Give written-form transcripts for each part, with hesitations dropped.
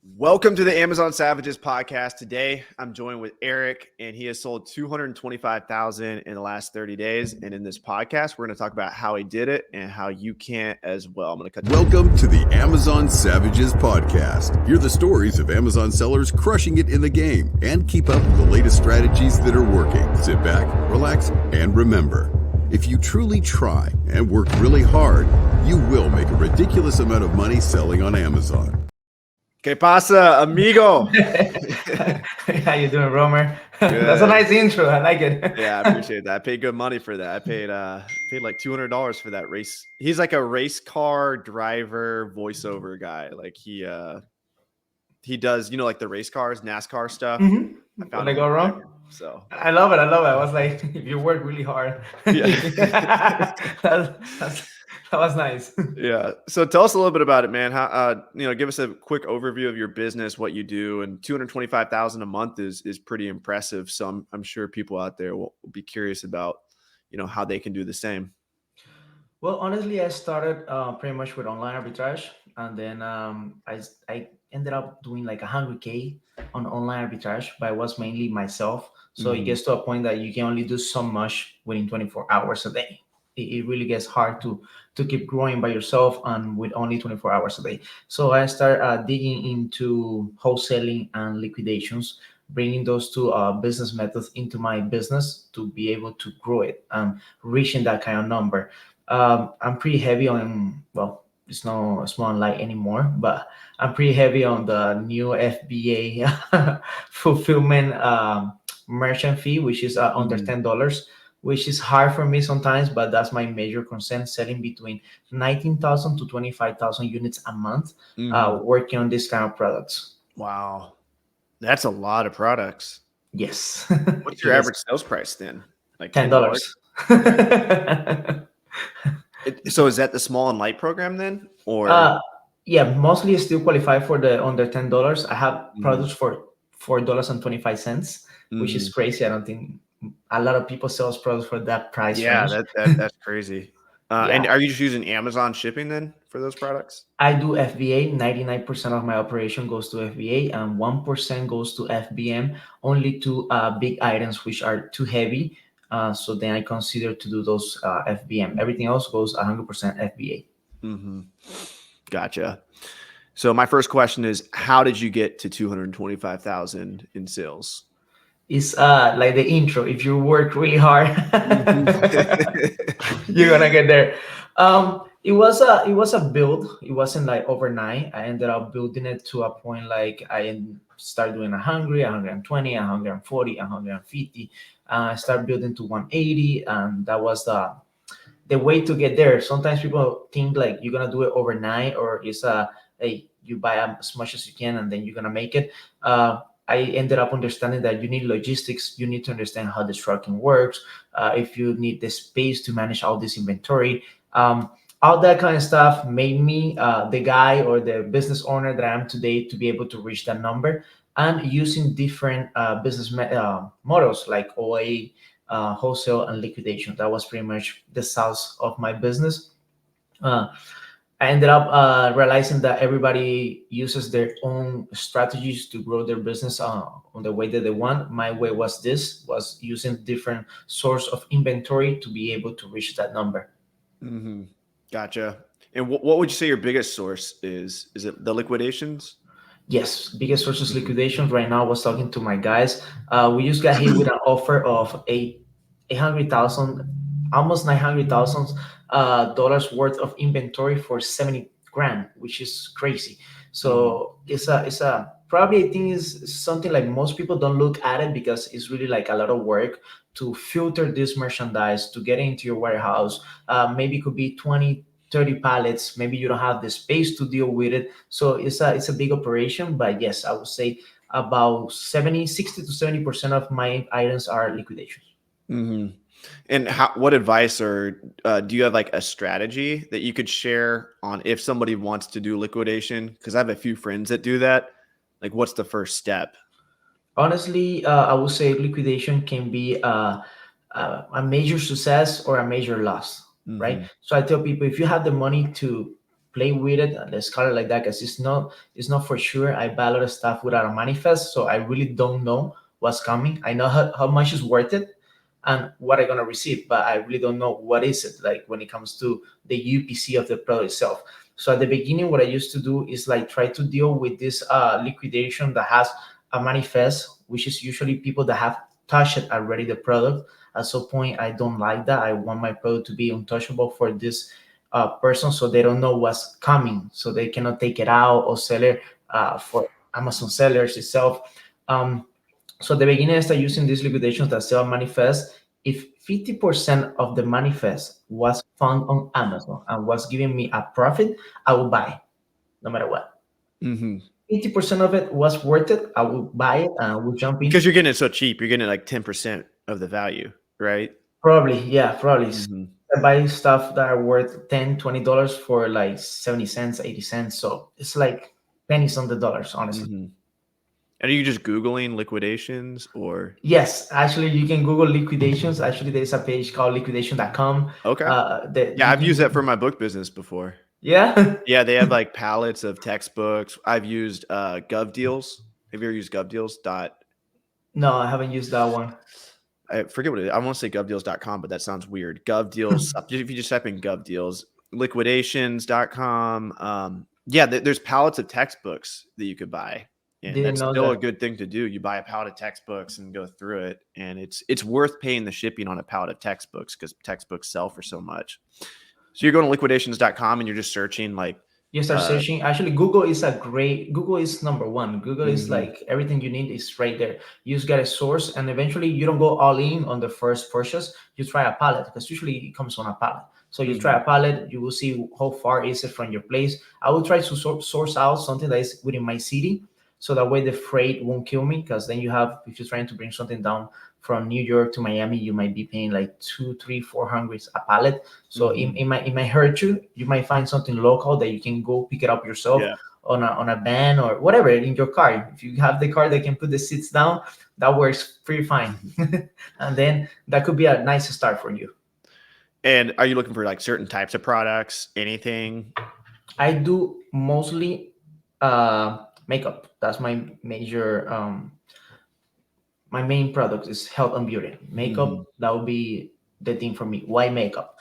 Welcome to the Amazon Savages podcast. Today, I'm joined with Eric, and he has sold $225,000 in the last 30 days. And in this podcast, we're going to talk about how he did it and how you can as well. I'm going to cut. Welcome to the Amazon Savages podcast. Hear the stories of Amazon sellers crushing it in the game and keep up with the latest strategies that are working. Sit back, relax, and remember, if you truly try and work really hard, you will make a ridiculous amount of money selling on Amazon. ¿Qué pasa, amigo? How you doing, Romer? That's a nice intro. I like it. Yeah, I appreciate that. I paid good money for that. I paid like $200 for that race. He's like a race car driver voiceover guy. Like he does, like the race cars, NASCAR stuff. Mm-hmm. I found When I go wrong. So I love it. I was like, if you work really hard. Yeah. That was nice. Yeah. So tell us a little bit about it, man. How give us a quick overview of your business, what you do, and $225,000 a month is pretty impressive. So I'm sure people out there will be curious about, how they can do the same. Well, honestly, I started pretty much with online arbitrage, and then I ended up doing like 100K on online arbitrage, but it was mainly myself. So it gets to a point that you can only do so much within 24 hours a day. It really gets hard to keep growing by yourself and with only 24 hours a day. So I start digging into wholesaling and liquidations, bringing those two business methods into my business to be able to grow it and reaching that kind of number. I'm pretty heavy on, well, it's no small light anymore, but I'm pretty heavy on the new FBA fulfillment merchant fee, which is under $10. Which is hard for me sometimes, but that's my major concern, selling between 19,000 to 25,000 units a month, working on this kind of products. Wow. That's a lot of products. Yes. What's your average sales price then? Like $10. So is that the small and light program then? Or yeah, mostly still qualify for the under $10. I have products for $4.25, which is crazy. I don't think a lot of people sell products for that price. Yeah, that's crazy. And are you just using Amazon shipping then for those products? I do FBA. 99% of my operation goes to FBA, and 1% goes to FBM. Only two big items which are too heavy. So then I consider to do those FBM. Everything else goes 100% FBA. Gotcha. So my first question is, how did you get to 225,000 in sales? It's like the intro. If you work really hard, you're gonna get there. It was a build. It wasn't like overnight. I ended up building it to a point like I started doing 100, 120, 140, 150. I started building to 180, and that was the way to get there. Sometimes people think like you're gonna do it overnight, or it's you buy as much as you can and then you're gonna make it. I ended up understanding that you need logistics. You need to understand how the trucking works. If you need the space to manage all this inventory, all that kind of stuff made me the guy or the business owner that I am today to be able to reach that number. And using different business models like OA, wholesale, and liquidation. That was pretty much the source of my business. I ended up realizing that everybody uses their own strategies to grow their business on the way that they want. My way was using different source of inventory to be able to reach that number. Gotcha. And what would you say your biggest source is? Is it the liquidations? Yes, biggest source is liquidations. Right now, I was talking to my guys. We just got hit with an offer of $800,000, almost $900,000 dollars worth of inventory for 70 grand, which is crazy. So it's a probably, I think, is something like most people don't look at it because it's really like a lot of work to filter this merchandise to get into your warehouse. Maybe it could be 20, 30 pallets. Maybe you don't have the space to deal with it. So it's a big operation. But yes, I would say about 60 to 70% of my items are liquidations. And what advice or do you have like a strategy that you could share on if somebody wants to do liquidation? Because I have a few friends that do that. Like, what's the first step? Honestly, I would say liquidation can be a major success or a major loss, right? So I tell people, if you have the money to play with it. Let's call it like that, because it's not for sure. I buy a lot of stuff without a manifest, so I really don't know what's coming. I know how much is worth it and what I'm gonna receive, but I really don't know what is it like when it comes to the UPC of the product itself. So at the beginning, what I used to do is like try to deal with this liquidation that has a manifest, which is usually people that have touched it already the product. At some point, I don't like that. I want my product to be untouchable for this person, so they don't know what's coming, so they cannot take it out or sell it for Amazon sellers itself. So at the beginning, I started using these liquidations that sell manifest. If 50% of the manifest was found on Amazon and was giving me a profit, I would buy no matter what. Mm-hmm. 50% of it was worth it, I would buy it and I would jump in. Because you're getting it so cheap, you're getting like 10% of the value, right? Probably, yeah, probably. Mm-hmm. I buy stuff that are worth $10, $20 for like 70 cents, 80 cents. So it's like pennies on the dollars, honestly. Mm-hmm. And are you just Googling liquidations or? Yes, actually, you can Google liquidations. Actually, there's a page called liquidation.com. Okay. Yeah, I've used that for my book business before. Yeah. Yeah, they have like pallets of textbooks. I've used GovDeals. Have you ever used GovDeals? No, I haven't used that one. I forget what it is. I want to say govdeals.com, but that sounds weird. GovDeals. If you just type in GovDeals, liquidations.com. Yeah, there's pallets of textbooks that you could buy. And Didn't that's know still that. a good thing to do. You buy a pallet of textbooks and go through it. And it's worth paying the shipping on a pallet of textbooks because textbooks sell for so much. So you're going to liquidations.com and you're just searching like You start searching. Actually, Google is number one. Google is like everything you need is right there. You just get a source, and eventually you don't go all in on the first purchase. You try a pallet, because usually it comes on a pallet. So you try a pallet, you will see how far is it from your place. I will try to source out something that is within my city, so that way the freight won't kill me. Because then if you're trying to bring something down from New York to Miami, you might be paying like 200, 300, 400 a pallet. So it might hurt you. You might find something local that you can go pick it up yourself on a van or whatever in your car. If you have the car that can put the seats down, that works pretty fine. And then that could be a nice start for you. And are you looking for like certain types of products? Anything? I do mostly makeup. That's my major my main product is health and beauty. Makeup, that would be the thing for me. Why makeup?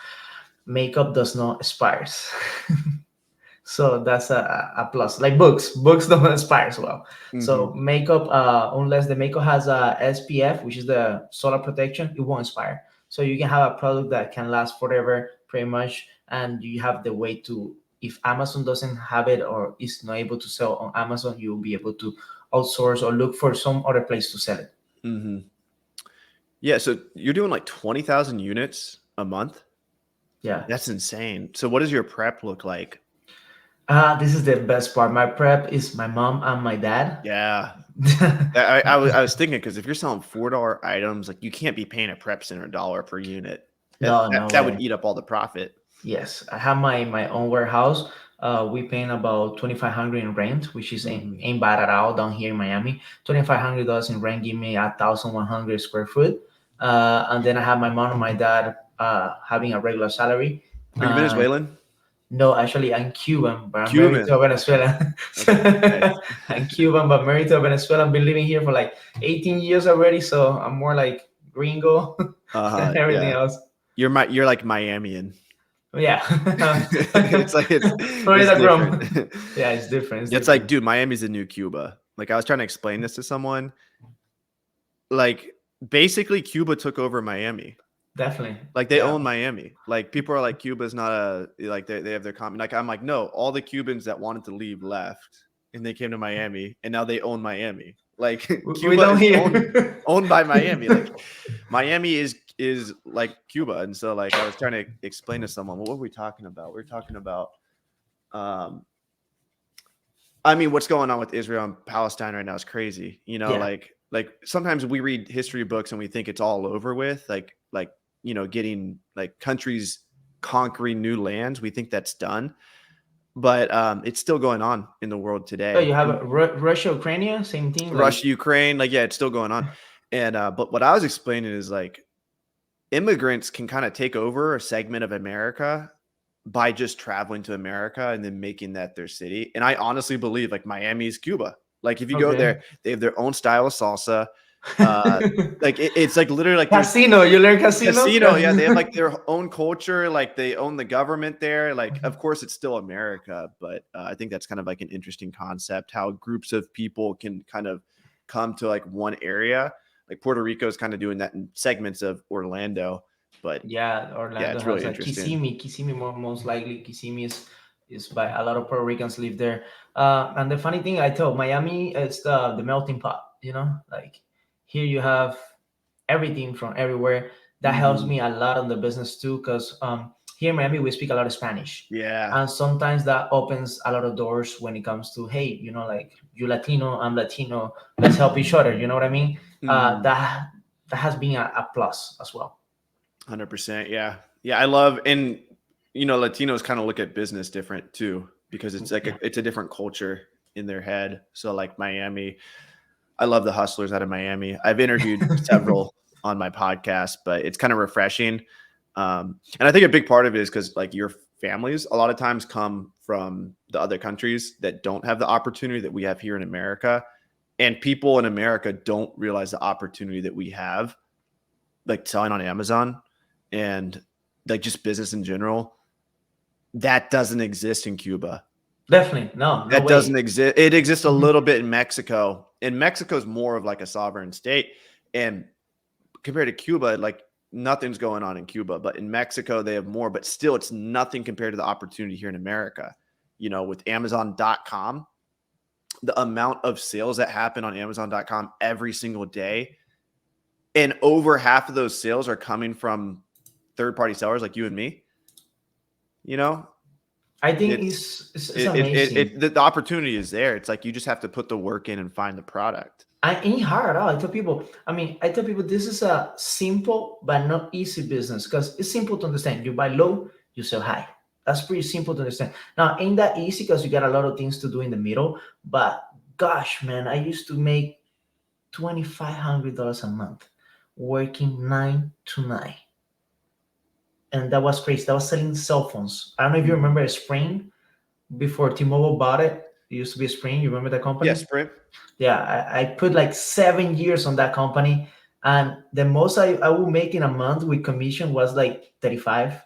Makeup does not expire. So that's a plus. Like books don't expire as well. So makeup, unless the makeup has a SPF, which is the solar protection, it won't expire. So you can have a product that can last forever pretty much. And you have the way to, if Amazon doesn't have it or is not able to sell on Amazon, you'll be able to outsource or look for some other place to sell it. Yeah, so you're doing like 20,000 units a month? Yeah. That's insane. So what does your prep look like? This is the best part. My prep is my mom and my dad. Yeah. I was thinking, because if you're selling $4 items, like you can't be paying a prep center $1 per unit. That would eat up all the profit. Yes, I have my own warehouse. We paying about $2,500 in rent, which is ain't bad at all down here in Miami. $2,500 in rent give me 1,100 square foot. And then I have my mom and my dad having a regular salary. Are you Venezuelan? No, actually, I'm Cuban, but I'm married to a Venezuelan. Okay. I'm Cuban, but married to a Venezuelan. I've been living here for like 18 years already, so I'm more like gringo than everything else. You're like Miamian. Yeah. it's different. Yeah, it's different. It's like, dude, Miami's the new Cuba. Like I was trying to explain this to someone. Like basically Cuba took over Miami. Definitely. Like they own Miami. Like people are like, Cuba's not like they have their like I'm like, no, all the Cubans that wanted to leave left and they came to Miami and now they own Miami. Like Cuba is owned by Miami. Like Miami is like Cuba. And so like I was trying to explain to someone, what were we talking about? We were talking about I mean, what's going on with Israel and Palestine right now is crazy. You know, like sometimes we read history books and we think it's all over with, like you know, getting like countries conquering new lands. We think that's done, but it's still going on in the world today. Oh, you have Russia, Ukraine, same thing. Russia, Ukraine, like yeah, it's still going on. And but what I was explaining is like immigrants can kind of take over a segment of America by just traveling to America and then making that their city. And I honestly believe like Miami is Cuba. Like if you go Okay. there, they have their own style of salsa. Like it's like literally like there's Casino. You learn casino? casino. Yeah, they have like their own culture. Like they own the government there. Like of course it's still America, but I think that's kind of like an interesting concept. How groups of people can kind of come to like one area. Like Puerto Rico is kind of doing that in segments of Orlando, but Yeah, yeah, Orlando it's has really like interesting. Kissimmee most likely. Kissimmee is by a lot of Puerto Ricans live there. And the funny thing I told Miami is the melting pot. You know, like here you have everything from everywhere. That helps Mhm. me a lot on the business too, because here in Miami we speak a lot of Spanish, Yeah. and sometimes that opens a lot of doors when it comes to, hey, you know, like you Latino, I'm Latino, let's help each other. You know what I mean? Mhm. That has been a plus as well. 100%. Yeah. Yeah. I love, and Latinos kind of look at business different too, because it's like Yeah. it's a different culture in their head. So like Miami, I love the hustlers out of Miami. I've interviewed several on my podcast, but it's kind of refreshing. And I think a big part of it is because like your families a lot of times come from the other countries that don't have the opportunity that we have here in America. And people in America don't realize the opportunity that we have, like selling on Amazon and like just business in general. That doesn't exist in Cuba. Definitely, no That doesn't way. exist. It exists a Mhm. little bit in Mexico. And Mexico's more of like a sovereign state. And compared to Cuba, like nothing's going on in Cuba, but in Mexico they have more, but still it's nothing compared to the opportunity here in America. With Amazon.com, the amount of sales that happen on Amazon.com every single day, and over half of those sales are coming from third-party sellers like you and me. You know, I think it's it's amazing. the opportunity is there. It's like you just have to put the work in and find the product. I ain't hard at all. I tell people this is a simple but not easy business, because it's simple to understand. You buy low, you sell high. That's pretty simple to understand. Now, ain't that easy because you got a lot of things to do in the middle. But gosh, man, I used to make $2,500 a month working 9 to 9. And that was crazy. That was selling cell phones. I don't know if you Mhm. remember Spring before T-Mobile bought it. It used to be Spring. You remember that Yeah, company? Sprint. Yeah, I put like 7 years on that company, and the most I would make in a month with commission was like 35,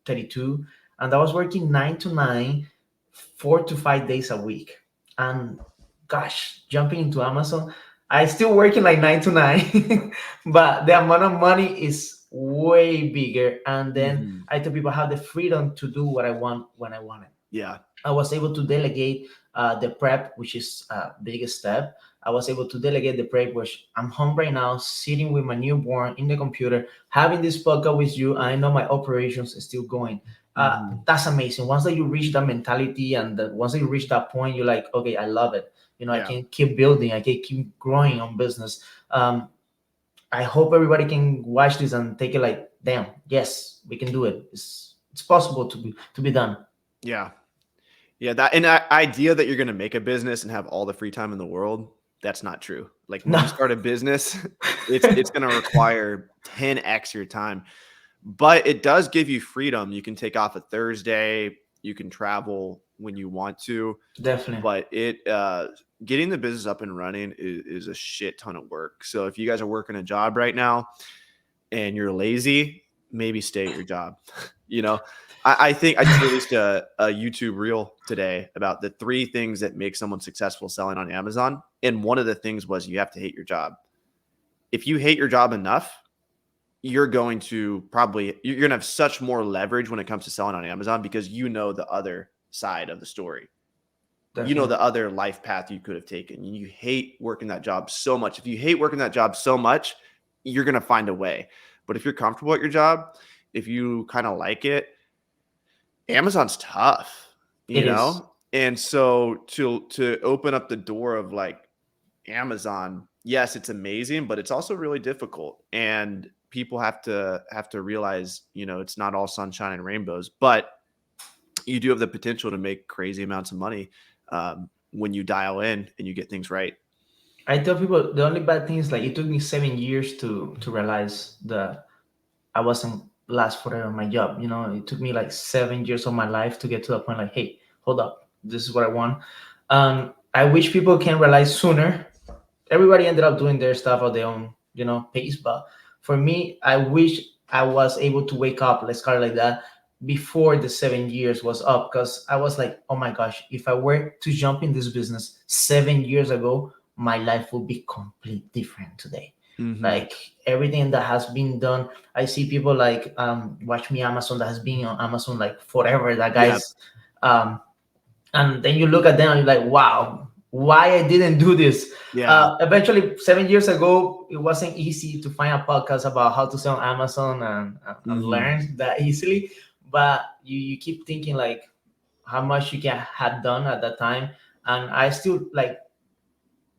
32, and I was working 9 to 9, 4 to 5 days a week. And gosh, jumping into Amazon, I still working like 9 to 9, but the amount of money is way bigger. And then Mhm. I tell people I have the freedom to do what I want when I want it. Yeah. I was able to delegate the prep, which is a biggest step. I was able to delegate the prep, which I'm home right now, sitting with my newborn in the computer, having this podcast with you. I know my operations is still going. Mhm. That's amazing. Once that you reach that mentality, and once that you reach that point, you're like, okay, I love it. You know, I Yeah. can keep building. I can keep growing on business. I hope everybody can watch this and take it like, damn, yes, we can do it. It's possible to be done. Yeah. Yeah, that idea that you're gonna make a business and have all the free time in the world, that's not true. Like when No. you start a business, it's gonna require 10x your time. But it does give you freedom. You can take off a Thursday, you can travel when you want to, Definitely. but getting the business up and running is a shit ton of work. So if you guys are working a job right now and you're lazy, maybe stay at your job. you know, I think I just released a YouTube reel today about the 3 things that make someone successful selling on Amazon. And one of the things was you have to hate your job. If you hate your job enough, you're going to have such more leverage when it comes to selling on Amazon because you know the other side of the story. You know Definitely. the other life path you could have taken. You hate working that job so much. If you hate working that job so much, you're going to find a way. But if you're comfortable at your job, if you kind of like it, Amazon's tough, It is. And so to open up the door of like Amazon, yes, it's amazing, but it's also really difficult. And people have to realize, it's not all sunshine and rainbows, but you do have the potential to make crazy amounts of money when you dial in and you get things right. I tell people the only bad thing is like it took me 7 years to realize that I wasn't last forever my job. It took me like 7 years of my life to get to the point like, hey, hold up, this is what I want. I wish people can realize sooner. Everybody ended up doing their stuff at their own, pace. But for me, I wish I was able to wake up, let's call it like that, before the 7 years was up. Because I was like, oh my gosh, if I were to jump in this business 7 years ago, my life would be completely different today. Like everything that has been done, I see people like Watch Me Amazon that has been on Amazon like forever. That Yeah. guy's and then you look at them and you're like, wow, why I didn't do this. Yeah. Eventually 7 years ago, it wasn't easy to find a podcast about how to sell on Amazon and learn that easily. But you keep thinking like how much you can have done at that time. And I still like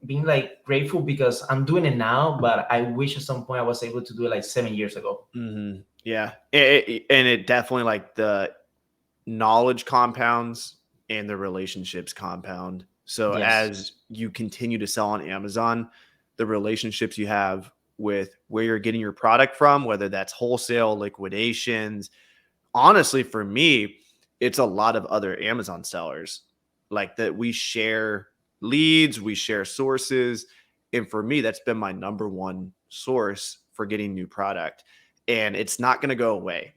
being like grateful because I'm doing it now, but I wish at some point I was able to do it like 7 years ago. Yeah. And it definitely, like, the knowledge compounds and the relationships compound. So Yes. as you continue to sell on Amazon, the relationships you have with where you're getting your product from, whether that's wholesale, liquidations, honestly, for me, it's a lot of other Amazon sellers, like, that we share leads, we share sources. And for me, that's been my number one source for getting new product. And it's not going to go away.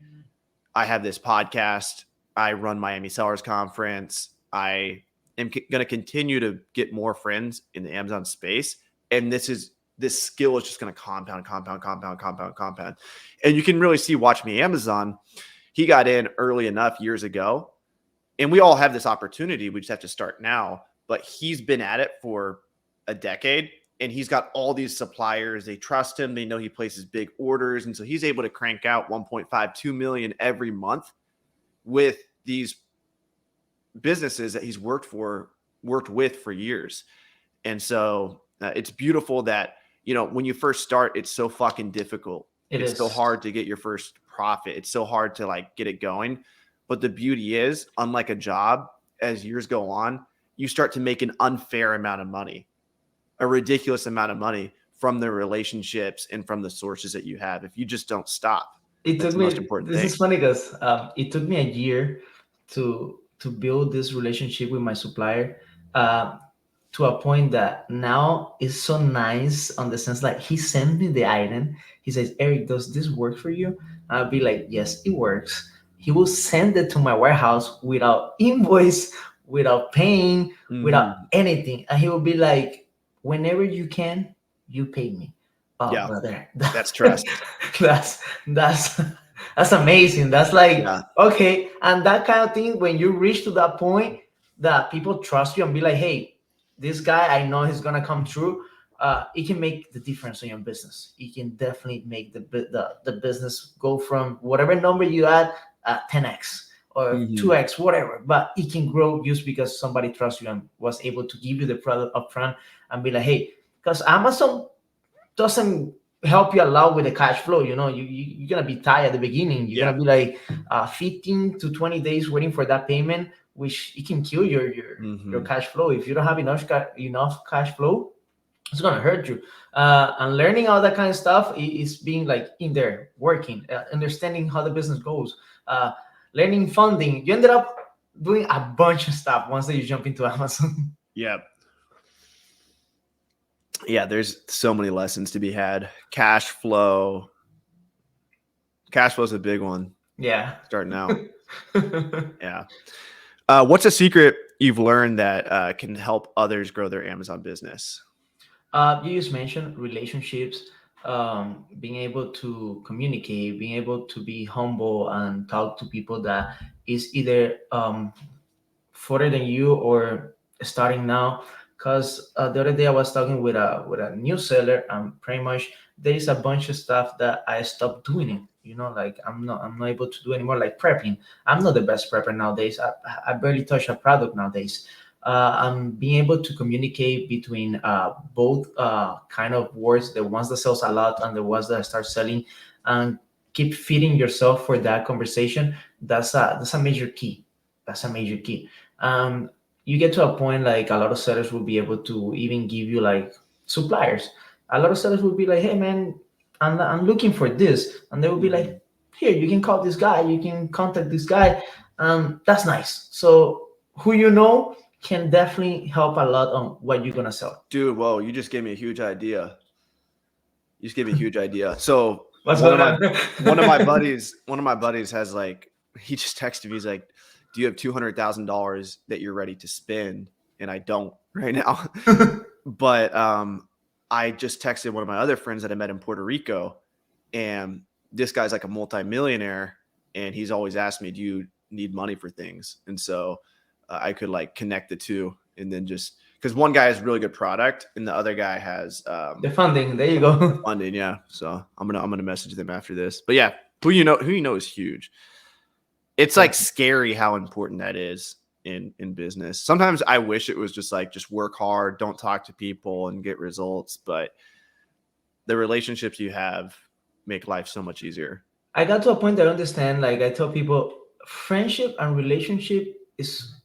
I have this podcast. I run Miami Sellers Conference. I am going to continue to get more friends in the Amazon space. And this skill is just going to compound. And you can really see, Watch Me Amazon. He got in early enough years ago, and we all have this opportunity. We just have to start now. But he's been at it for a decade, and he's got all these suppliers. They trust him. They know he places big orders. And so he's able to crank out 1.5, 2 million every month with these businesses that he's worked with for years. And so it's beautiful that, when you first start, it's so fucking difficult. It's so hard to get your first profit. It's so hard to, like, get it going. But the beauty is, unlike a job, as years go on, you start to make an unfair amount of money, a ridiculous amount of money from the relationships and from the sources that you have. If you just don't stop, It that's took the me. most important This thing. is funny because it took me a year to build this relationship with my supplier to a point that now is so nice on the sense like he sent me the item. He says, Eric, does this work for you? I'll be like, yes, it works. He will send it to my warehouse without invoice, without paying, without anything, and he will be like, whenever you can, you pay me. Oh, Yeah, brother, that's trust. that's amazing. That's like, Yeah. okay. And that kind of thing, when you reach to that point that people trust you and be like, hey, this guy, I know he's gonna come through. It can make the difference in your business. It can definitely make the business go from whatever number you add 10x or 2x, whatever. But it can grow just because somebody trusts you and was able to give you the product upfront and be like, hey, because Amazon doesn't help you a lot with the cash flow. You're gonna be tired at the beginning. You're gonna be like 15 to 20 days waiting for that payment, which it can kill your cash flow. If you don't have enough cash flow, it's gonna hurt you. And learning all that kind of stuff is being like in there working, understanding how the business goes, learning funding. You ended up doing a bunch of stuff once that you jump into Amazon. Yeah. Yeah, there's so many lessons to be had. Cash flow is a big one. Yeah. Starting out. Yeah. What's a secret you've learned that can help others grow their Amazon business? You just mentioned relationships, being able to communicate, being able to be humble and talk to people that is either further than you or starting now. Because the other day I was talking with a new seller, and pretty much there is a bunch of stuff that I stopped doing it. Like I'm not able to do anymore. Like prepping, I'm not the best prepper nowadays. I barely touch a product nowadays. I'm being able to communicate between both kind of words, the ones that sells a lot and the ones that start selling, and keep feeding yourself for that conversation. That's a major key. That's a major key. You get to a point like a lot of sellers will be able to even give you like suppliers. A lot of sellers will be like, hey man, I'm looking for this, and they will be like, here, you can call this guy, you can contact this guy. That's nice. So who you know can definitely help a lot on what you're gonna sell. Dude, whoa, you just gave me a huge idea. You just gave me a huge idea. So What's one of going my on? one of my buddies has like, he just texted me. He's like, "Do you have $200,000 that you're ready to spend?" And I don't right now. But I just texted one of my other friends that I met in Puerto Rico, and this guy's like a multimillionaire, and he's always asked me, "Do you need money for things?" And so I could like connect the two, and then just because one guy has really good product and the other guy has The funding. There you go. funding. Yeah, so I'm gonna message them after this. But yeah, who you know is huge. It's like scary how important that is in business. Sometimes I wish it was just work hard, don't talk to people, and get results. But the relationships you have make life so much easier. I got to a point that I understand. Like I tell people, friendship and relationship is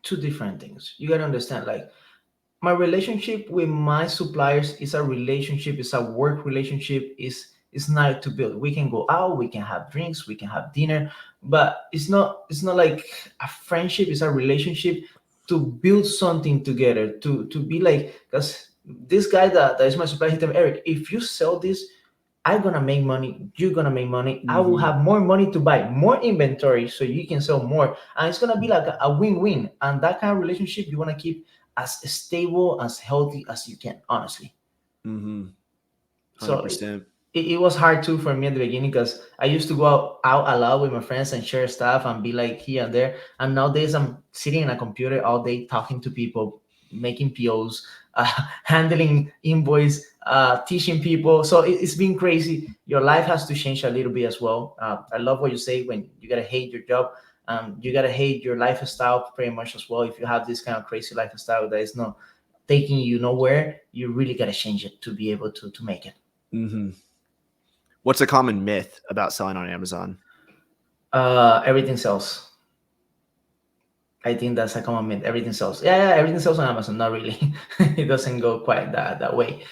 two different things. You gotta understand. Like my relationship with my suppliers is a relationship, it's a work relationship, is not to build. We can go out, we can have drinks, we can have dinner, but it's not like a friendship, it's a relationship to build something together, to be like, because this guy that is my supplier, he tell me, Eric, if you sell this, I'm gonna make money, you're gonna make money, I will have more money to buy more inventory so you can sell more. And it's gonna be like a win-win. And that kind of relationship you wanna keep as stable, as healthy as you can, honestly. 100%. So it was hard too for me at the beginning because I used to go out a lot with my friends and share stuff and be like here and there. And nowadays I'm sitting in a computer all day talking to people, making POs, handling invoice, teaching people. So it's been crazy. Your life has to change a little bit as well. I love what you say when you gotta hate your job. You gotta hate your lifestyle pretty much as well. If you have this kind of crazy lifestyle that is not taking you nowhere, you really gotta change it to be able to make it. What's a common myth about selling on Amazon? Everything sells. I think that's a common myth. Everything sells. Yeah, everything sells on Amazon. Not really. It doesn't go quite that way.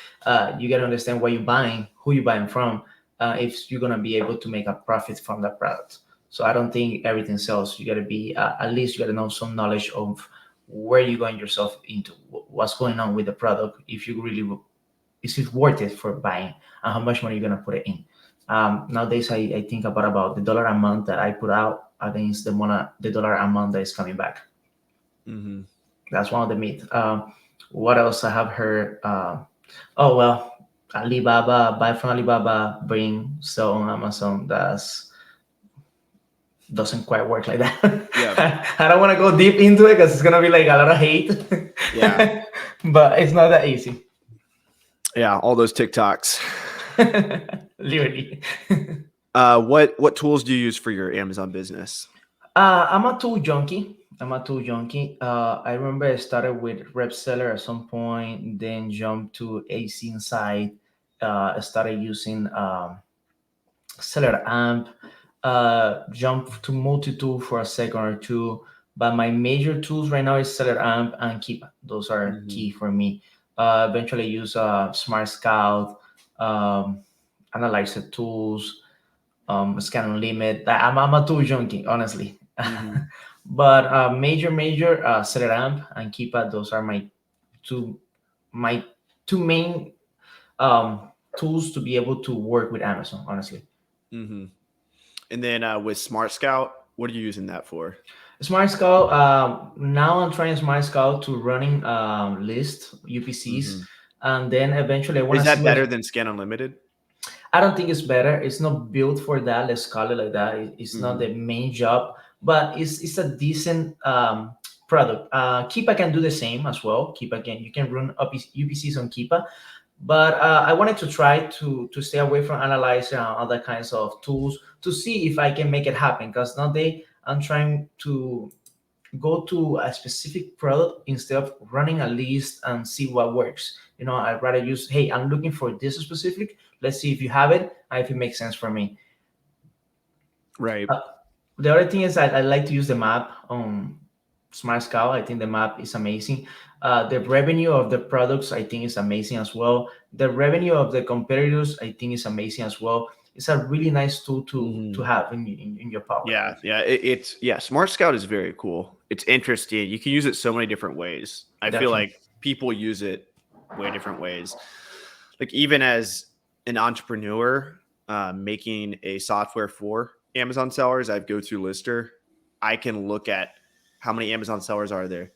You got to understand what you're buying, who you're buying from, if you're gonna be able to make a profit from that product. So I don't think everything sells. You got to be at least you got to know some knowledge of where you're going yourself into, what's going on with the product. If you really is it worth it for buying, and how much money you're gonna put it in. Nowadays, I think about the dollar amount that I put out against the dollar amount that is coming back. That's one of the myths. What else I have heard? Oh well, Alibaba, buy from Alibaba, sell on Amazon. Doesn't quite work like that. Yeah. I don't want to go deep into it because it's gonna be like a lot of hate. Yeah. But it's not that easy. Yeah, all those TikToks. Literally. What tools do you use for your Amazon business? I'm a tool junkie. I remember I started with Repseller at some point, then jumped to AC Inside. I started using Seller Amp. Jumped to multi-tool for a second or two. But my major tools right now is Seller Amp and Keepa. Those are key for me. Eventually use Smart Scout, Analyzer tools, Scan Unlimited. I'm a tool junkie, honestly. But major Seller Amp and Keepa. Those are my two main tools to be able to work with Amazon, honestly. And then with Smart Scout, what are you using that for? Smart Scout. Now I'm trying Smart Scout to running list UPCs, and then eventually I want to. Is that better than Scan Unlimited? I don't think it's better. It's not built for that. Let's call it like that. It's not the main job, but it's a decent product. Keepa can do the same as well. Keepa you can run UPCs on Keepa, but I wanted to try to stay away from Analyzer and other kinds of tools to see if I can make it happen. Because nowadays I'm trying to go to a specific product instead of running a list and see what works. I'd rather use, hey, I'm looking for this specific. Let's see if you have it and if it makes sense for me. Right. The other thing is I like to use the map on Smart Scout. I think the map is amazing. The revenue of the products, I think, is amazing as well. The revenue of the competitors, I think, is amazing as well. it's a really nice tool to Mhm. have in your pocket. Yeah. Smart Scout is very cool. It's interesting. You can use it so many different ways. I feel Definitely. like people use it way different ways. Like even as an entrepreneur, making a software for Amazon sellers, I have GoToLister. I can look at how many Amazon sellers are there,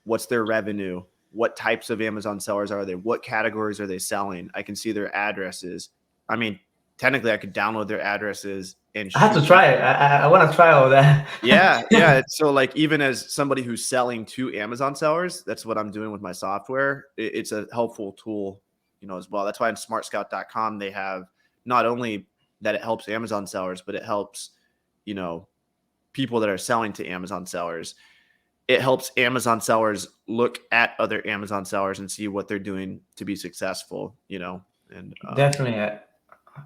what's their revenue, what types of Amazon sellers are there, what categories are they selling. I can see their addresses. I mean, technically, I could download their addresses and I have to shoot try people. it. I want to try all that. Yeah. So like even as somebody who's selling to Amazon sellers, that's what I'm doing with my software. It's a helpful tool, as well. That's why on smartscout.com they have not only that it helps Amazon sellers, but it helps, you know, people that are selling to Amazon sellers. It helps Amazon sellers look at other Amazon sellers and see what they're doing to be successful. And Definitely.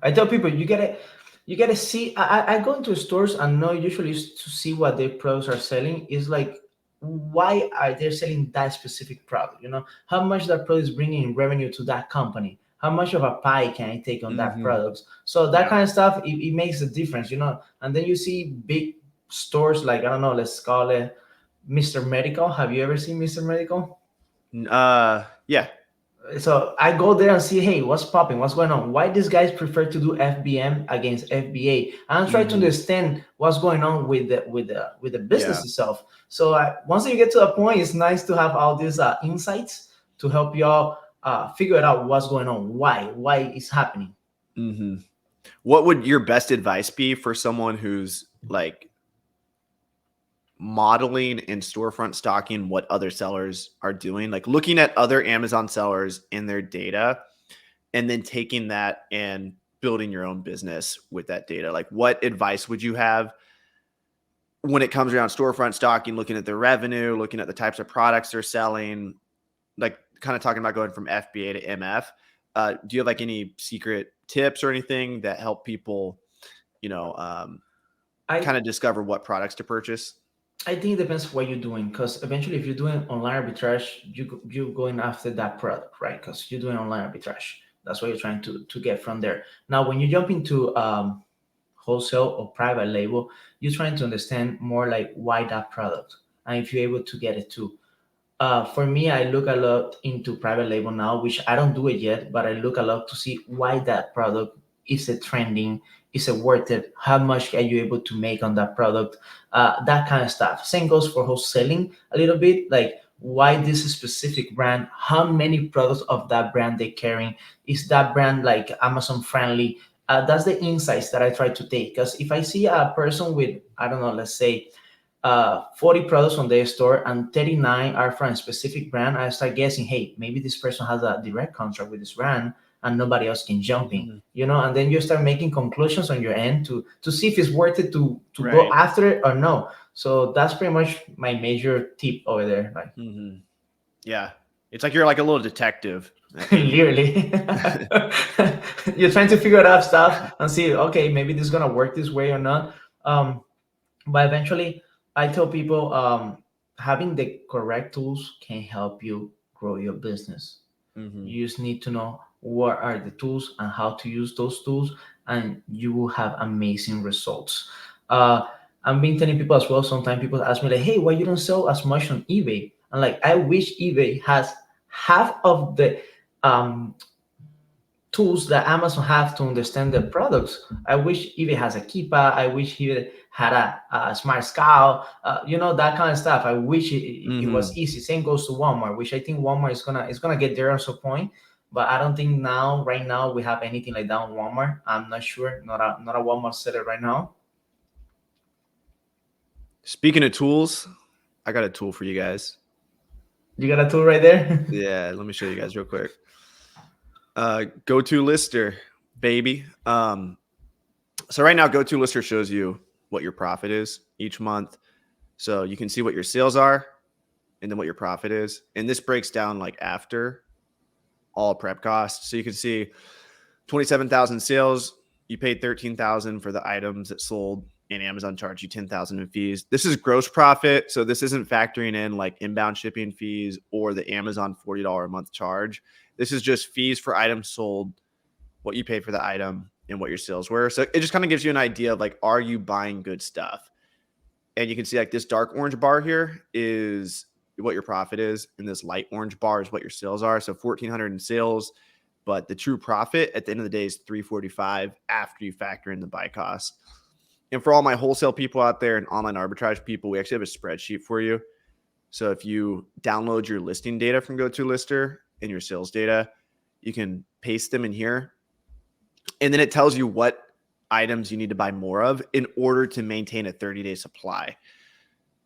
I tell people you gotta see. I go into stores and know usually to see what their products are selling is like why are they selling that specific product? How much that product is bringing in revenue to that company. How much of a pie can I take on that mhm, product? So that yeah. kind of stuff it makes a difference. And then you see big stores like I don't know, let's call it Mr. Medical. Have you ever seen Mr. Medical? Yeah. So I go there and see, hey, what's popping? What's going on? Why these guys prefer to do FBM against FBA? And try to Mhm, understand what's going on with the business yeah. itself. So once you get to a point, it's nice to have all these insights to help y'all figure it out what's going on, why it's happening. Mhm. What would your best advice be for someone who's like modeling and storefront stocking what other sellers are doing, like looking at other Amazon sellers in their data and then taking that and building your own business with that data? Like, what advice would you have when it comes around storefront stocking, looking at their revenue, looking at the types of products they're selling, like kind of talking about going from FBA to MF? Do you have like any secret tips or anything that help people, you know, um, I kind of discover what products to purchase? I think it depends what you're doing because eventually, if you're doing online arbitrage, you're going after that product, right? Because you're doing online arbitrage. That's what you're trying to get from there. Now, when you jump into wholesale or private label, you're trying to understand more like why that product and if you're able to get it too. For me, I look a lot into private label now, which I don't do it yet, but I look a lot to see why that product is it trending, is it worth it, how much are you able to make on that product, that kind of stuff. Same goes for wholesaling a little bit, like why this specific brand, how many products of that brand they're carrying, is that brand like Amazon friendly? That's the insights that I try to take. Because if I see a person with, I don't know, let's say 40 products on their store and 39 are from a specific brand, I start guessing, hey, maybe this person has a direct contract with this brand and nobody else can jump in, Mhm. and then you start making conclusions on your end to see if it's worth it to go Right. after it or no. So that's pretty much my major tip over there. Like Mhm. Yeah. It's like you're like a little detective, I think. literally, you're trying to figure out stuff and see, okay, maybe this is gonna work this way or not. But eventually I tell people having the correct tools can help you grow your business. Mhm. You just need to know what are the tools and how to use those tools, and you will have amazing results. I've been telling people as well, sometimes people ask me like, hey, why you don't sell as much on eBay? And like, I wish eBay has half of the um, tools that Amazon have to understand their products. I wish eBay has a Keepa. I wish eBay had a Smart Scout. That kind of stuff. I wish it was Mhm. easy. Same goes to Walmart, which I think Walmart is gonna get there at some point. But I don't think right now we have anything like that on Walmart. I'm not sure. Not a Walmart seller right now. Speaking of tools, I got a tool for you guys. You got a tool right there. Yeah, let me show you guys real quick. GoToLister, baby. So right now, GoToLister shows you what your profit is each month. So you can see what your sales are and then what your profit is. And this breaks down like after all prep costs. So you can see 27,000 sales. You paid 13,000 for the items that sold, and Amazon charged you 10,000 in fees. This is gross profit, so this isn't factoring in like inbound shipping fees or the Amazon $40 a month charge. This is just fees for items sold, what you paid for the item, and what your sales were. So it just kind of gives you an idea of like, are you buying good stuff? And you can see like this dark orange bar here is what your profit is, and this light orange bar is what your sales are. So 1,400 in sales, but the true profit at the end of the day is 345 after you factor in the buy cost. And for all my wholesale people out there and online arbitrage people, we actually have a spreadsheet for you. So if you download your listing data from GoToLister and your sales data, you can paste them in here. And then it tells you what items you need to buy more of in order to maintain a 30-day supply.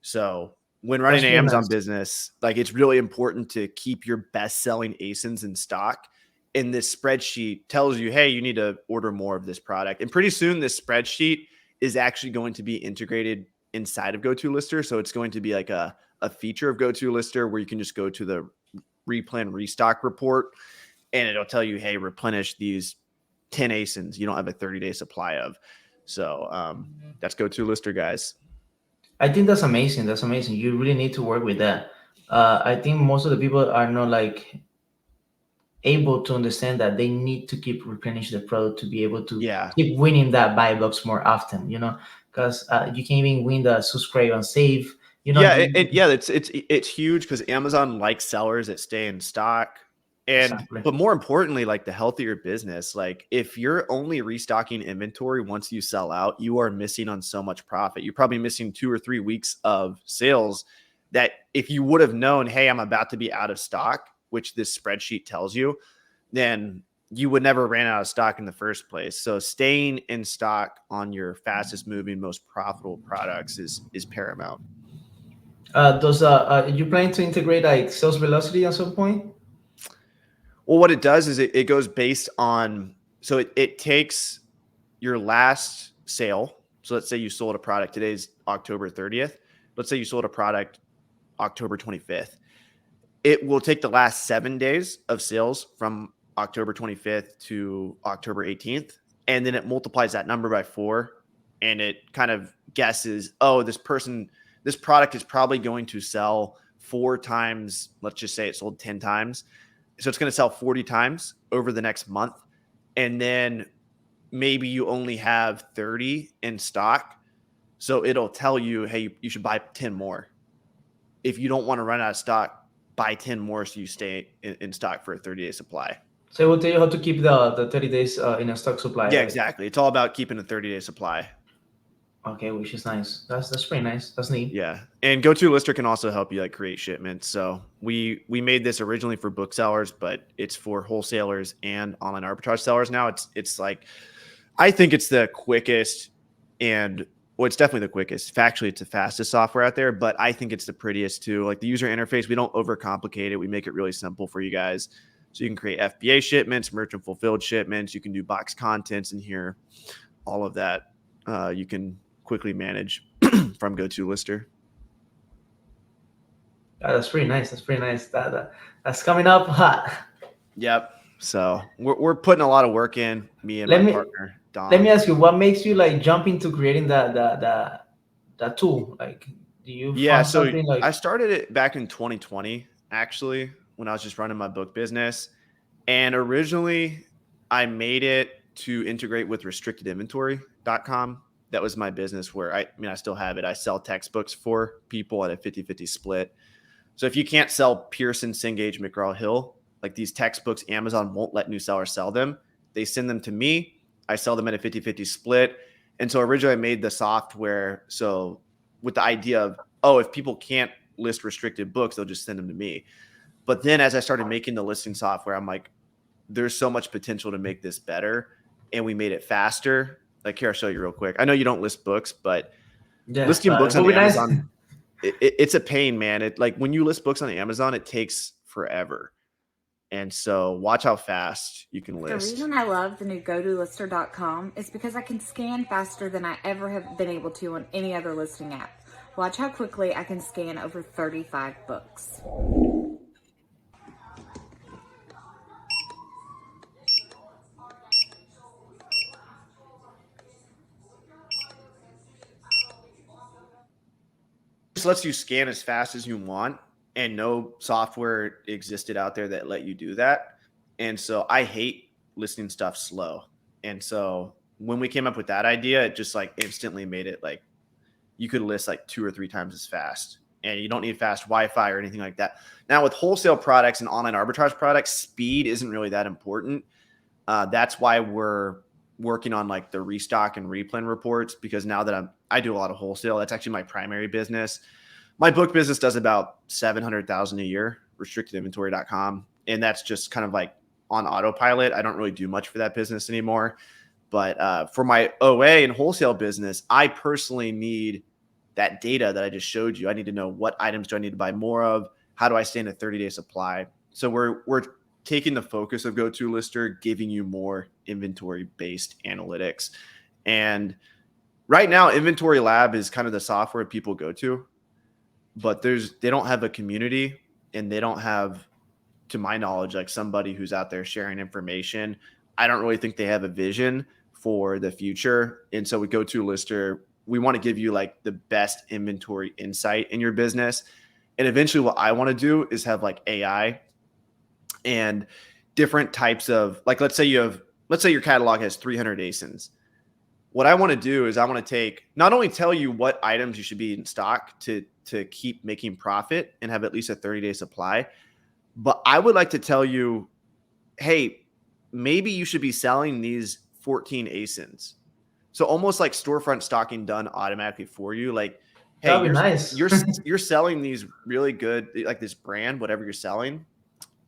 So when running an Amazon business, like it's really important to keep your best-selling ASINs in stock. And this spreadsheet tells you, hey, you need to order more of this product. And pretty soon this spreadsheet is actually going to be integrated inside of GoToLister. So it's going to be like a feature of GoToLister where you can just go to the replan restock report and it'll tell you, hey, replenish these 10 ASINs you don't have a 30-day supply of. So that's GoToLister, guys. I think that's amazing. That's amazing. You really need to work with that. I think most of the people are not like able to understand that they need to keep replenishing the product to be able to keep winning that buy box more often, you know, because you can even win the subscribe and save. You know, it's huge because Amazon likes sellers that stay in stock. And but more importantly, like the healthier business, like if you're only restocking inventory once you sell out, you are missing on so much profit. You're probably missing 2 or 3 weeks of sales that if you would have known, hey, I'm about to be out of stock, which this spreadsheet tells you, then you would never ran out of stock in the first place. So staying in stock on your fastest moving, most profitable products is paramount. You plan to integrate like sales velocity at some point? Well, what it does is it goes based on, so it takes your last sale. So let's say you sold a product. Today's October 30th. Let's say you sold a product October 25th. It will take the last 7 days of sales from October 25th to October 18th. And then it multiplies that number by 4. And it kind of guesses, oh, this product is probably going to sell 4 times. Let's just say it sold 10 times. So it's going to sell 40 times over the next month. And then maybe you only have 30 in stock. So it'll tell you, hey, you should buy 10 more. If you don't want to run out of stock, buy 10 more so you stay in stock for a 30-day supply. So it will tell you how to keep the 30 days in a stock supply. Yeah, exactly. It's all about keeping a 30-day supply. Okay, which is nice. That's pretty nice. That's neat. Yeah, and GoToLister can also help you like create shipments. So we made this originally for booksellers, but it's for wholesalers and online arbitrage sellers now. It's like, I think it's the quickest and well, it's definitely the quickest. Factually, it's the fastest software out there, but I think it's the prettiest too. Like the user interface, we don't overcomplicate it. We make it really simple for you guys. So you can create FBA shipments, merchant fulfilled shipments. You can do box contents in here, all of that. You can quickly manage from GoToLister. That's pretty nice. That's pretty nice. That's coming up hot. Yep. So we're putting a lot of work in, me and my partner, Don. Let me ask you, what makes you like jump into creating that tool? Like, do you find something like I started it back in 2020, actually, when I was just running my book business. And originally I made it to integrate with restrictedinventory.com. That was my business where I still have it. I sell textbooks for people at a 50-50 split. So if you can't sell Pearson, Cengage, McGraw-Hill, like these textbooks, Amazon won't let new sellers sell them. They send them to me. I sell them at a 50-50 split. And so originally I made the software. So with the idea of, oh, if people can't list restricted books, they'll just send them to me. But then as I started making the listing software, I'm like, there's so much potential to make this better. And we made it faster. Like here, I'll show you real quick. I know you don't list books, but listing books on Amazon, it's a pain, man. It like when you list books on Amazon, it takes forever. And so watch how fast you can list. The reason I love the new GoToLister.com is because I can scan faster than I ever have been able to on any other listing app. Watch how quickly I can scan over 35 books. Just lets you scan as fast as you want, and no software existed out there that let you do that. And so I hate listing stuff slow. And so when we came up with that idea, it just like instantly made it like you could list like 2 or 3 times as fast, and you don't need fast Wi-Fi or anything like that. Now with wholesale products and online arbitrage products, speed isn't really that important. That's why we're working on like the restock and replan reports, because now that I do a lot of wholesale, that's actually my primary business. My book business does about 700,000 a year, restrictedinventory.com. And that's just kind of like on autopilot. I don't really do much for that business anymore. But for my OA and wholesale business, I personally need that data that I just showed you. I need to know what items do I need to buy more of? How do I stay in a 30-day supply? So we're taking the focus of GoToLister, giving you more inventory-based analytics. And right now, Inventory Lab is kind of the software people go to, but they don't have a community, and they don't have, to my knowledge, like somebody who's out there sharing information. I don't really think they have a vision for the future. And so with GoToLister, we want to give you like the best inventory insight in your business. And eventually what I want to do is have like AI and different types of, like, let's say your catalog has 300 ASINs. What I want to do is I want to not only tell you what items you should be in stock to keep making profit and have at least a 30-day supply, but I would like to tell you, hey, maybe you should be selling these 14 ASINs. So almost like storefront stocking done automatically for you. Like, hey, That'd be nice. you're selling these really good, like this brand, whatever you're selling,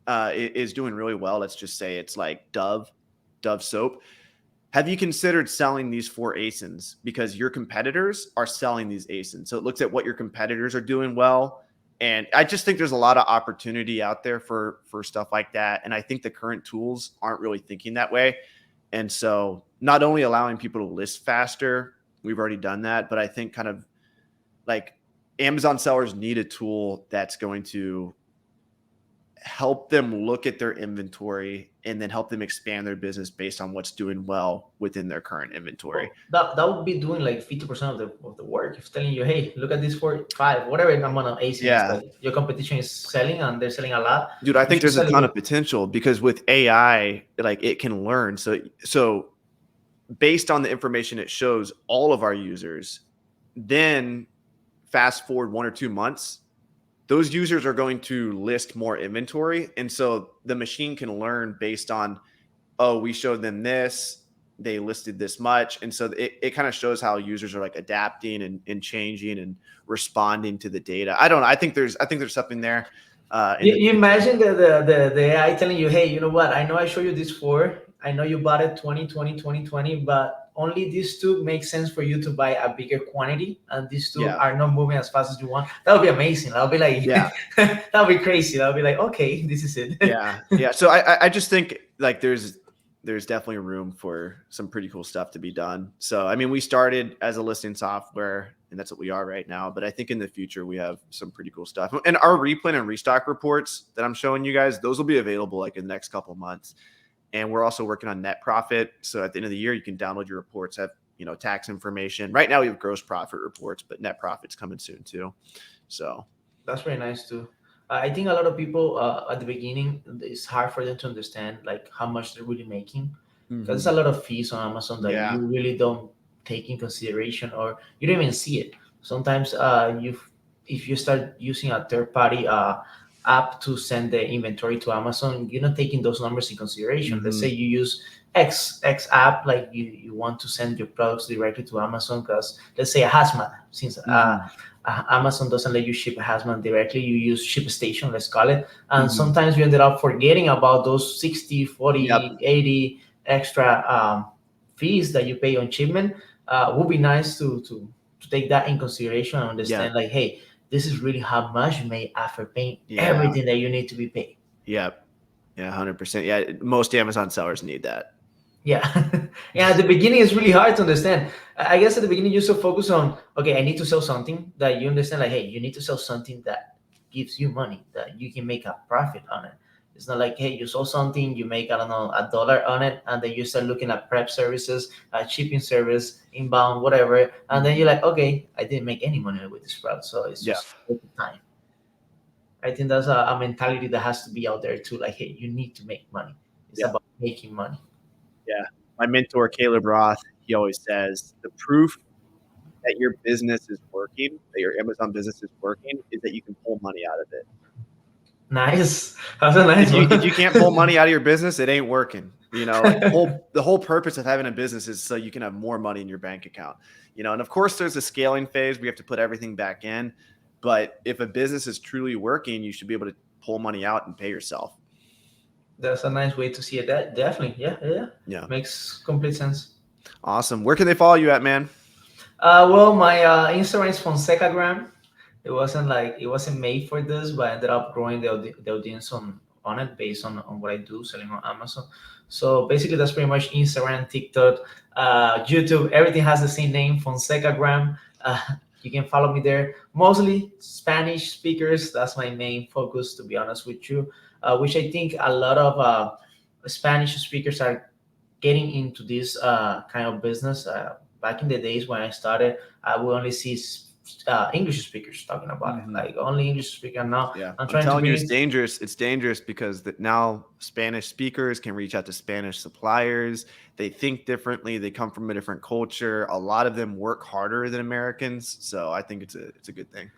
is doing really well. Let's just say it's like Dove soap. Have you considered selling these 4 ASINs? Because your competitors are selling these ASINs. So it looks at what your competitors are doing well. And I just think there's a lot of opportunity out there for stuff like that. And I think the current tools aren't really thinking that way. And so not only allowing people to list faster, we've already done that, but I think kind of like Amazon sellers need a tool that's going to help them look at their inventory and then help them expand their business based on what's doing well within their current inventory. That would be doing like 50% of the work. It's telling you, hey, look at this 4, 5, whatever amount of ASINs that your competition is selling, and they're selling a lot. Dude, I think there's a ton of potential, because with AI, like it can learn. So based on the information it shows all of our users, then fast forward 1 or 2 months, those users are going to list more inventory. And so the machine can learn based on, oh, we showed them this, they listed this much. And so it kind of shows how users are like adapting and changing and responding to the data. I don't know. I think there's something there. You imagine the AI telling you, hey, you know what? I know I showed you this 4. I know you bought it 20, but only these 2 make sense for you to buy a bigger quantity, and these 2 are not moving as fast as you want. That would be amazing. That would be like, that would be crazy. That would be like, okay, this is it. Yeah. So I just think like there's definitely room for some pretty cool stuff to be done. So, I mean, we started as a listing software, and that's what we are right now. But I think in the future, we have some pretty cool stuff. And our replan and restock reports that I'm showing you guys, those will be available like in the next couple of months. And we're also working on net profit. So at the end of the year, you can download your reports, have, tax information. Right now we have gross profit reports, but net profit's coming soon too. So that's very nice too. I think a lot of people at the beginning, it's hard for them to understand like how much they're really making. Because there's a lot of fees on Amazon that you really don't take in consideration, or you don't even see it. Sometimes if you start using a third-party app to send the inventory to Amazon, you're not taking those numbers in consideration. Let's say you use X app, like you want to send your products directly to Amazon, because let's say a hazmat, since Amazon doesn't let you ship a hazmat directly, you use ShipStation, let's call it. And sometimes you ended up forgetting about those 60, 40, 80 extra fees that you pay on shipment. Would be nice to take that in consideration and understand like, hey, this is really how much you made after paying everything that you need to be paid. Yeah, 100%. Yeah, most Amazon sellers need that. Yeah. At the beginning, it's really hard to understand. I guess at the beginning, you're so focused on, okay, I need to sell something, that you understand like, hey, you need to sell something that gives you money, that you can make a profit on it. It's not like, hey, you sold something, you make, I don't know, $1 on it, and then you start looking at prep services, shipping service, inbound, whatever. And then you're like, okay, I didn't make any money with this product. So it's just time. I think that's a mentality that has to be out there too. Like, hey, you need to make money. It's about making money. my mentor, Caleb Roth, he always says the proof that your business is working, that your Amazon business is working, is that you can pull money out of it. Nice. That's a nice one. If you can't pull money out of your business, it ain't working. Like the whole purpose of having a business is so you can have more money in your bank account. And of course there's a scaling phase. We have to put everything back in. But if a business is truly working, you should be able to pull money out and pay yourself. That's a nice way to see it. That definitely. Yeah. Makes complete sense. Awesome. Where can they follow you at, man? Well, my Instagram is Fonsecagram. It wasn't made for this, but I ended up growing the audience on it based on what I do selling on Amazon. So basically that's pretty much Instagram, TikTok, YouTube, everything has the same name, Fonsecagram. You can follow me there. Mostly Spanish speakers. That's my main focus, to be honest with you, which I think a lot of Spanish speakers are getting into this kind of business. Back in the days when I started, I would only see English speakers talking about it, like only English speaker. Now I'm telling you, it's dangerous. It's dangerous because now Spanish speakers can reach out to Spanish suppliers. They think differently. They come from a different culture. A lot of them work harder than Americans. So I think it's a good thing.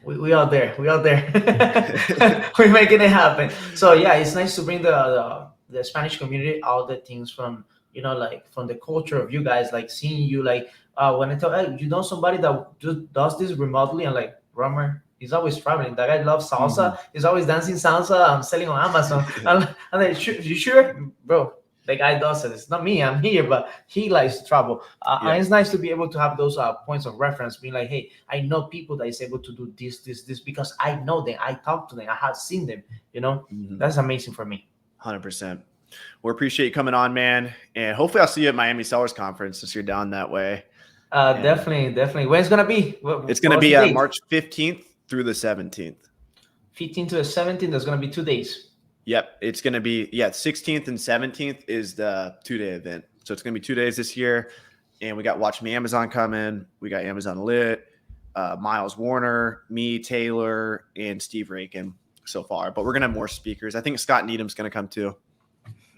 We out there. We're making it happen. So yeah, it's nice to bring the Spanish community out the things from, like from the culture of you guys, like seeing you, like when I tell, hey, you know somebody that does this remotely, and like Romer, he's always traveling. That guy loves salsa. He's always dancing salsa. I'm selling on Amazon. And like, you sure, bro? The guy does it. It's not me. I'm here, but he likes to travel. And it's nice to be able to have those points of reference, being like, hey, I know people that is able to do this because I know them. I talk to them. I have seen them. That's amazing for me. 100%. We appreciate you coming on, man. And hopefully I'll see you at Miami Sellers Conference since you're down that way. Definitely. When's going to be? It's going to be March 15th through the 17th. 15th to the 17th, there's going to be 2 days. Yep. It's going to be, 16th and 17th is the 2-day event. So it's going to be 2 days this year. And we got Watch Me Amazon coming. We got Amazon Lit, Miles Warner, me, Taylor, and Steve Rankin so far. But we're going to have more speakers. I think Scott Needham's going to come too.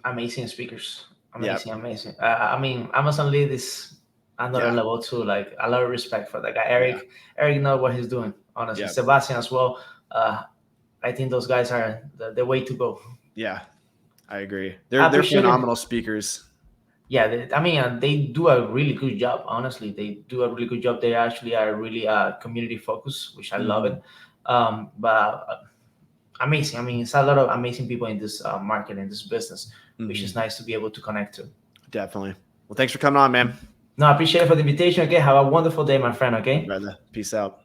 Amazing speakers. Amazing. I mean, Amazon Lit is another level too. Like, a lot of respect for that guy. Eric knows what he's doing, honestly. Sebastian as well. I think those guys are the way to go. Yeah, I agree. They're phenomenal speakers. Yeah, they do a really good job. Honestly, they do a really good job. They actually are really community focused, which I love it. But amazing. I mean, it's a lot of amazing people in this market, in this business, which is nice to be able to connect to. Definitely. Well, thanks for coming on, man. No, I appreciate it for the invitation. Okay, have a wonderful day, my friend. Okay, brother. Peace out.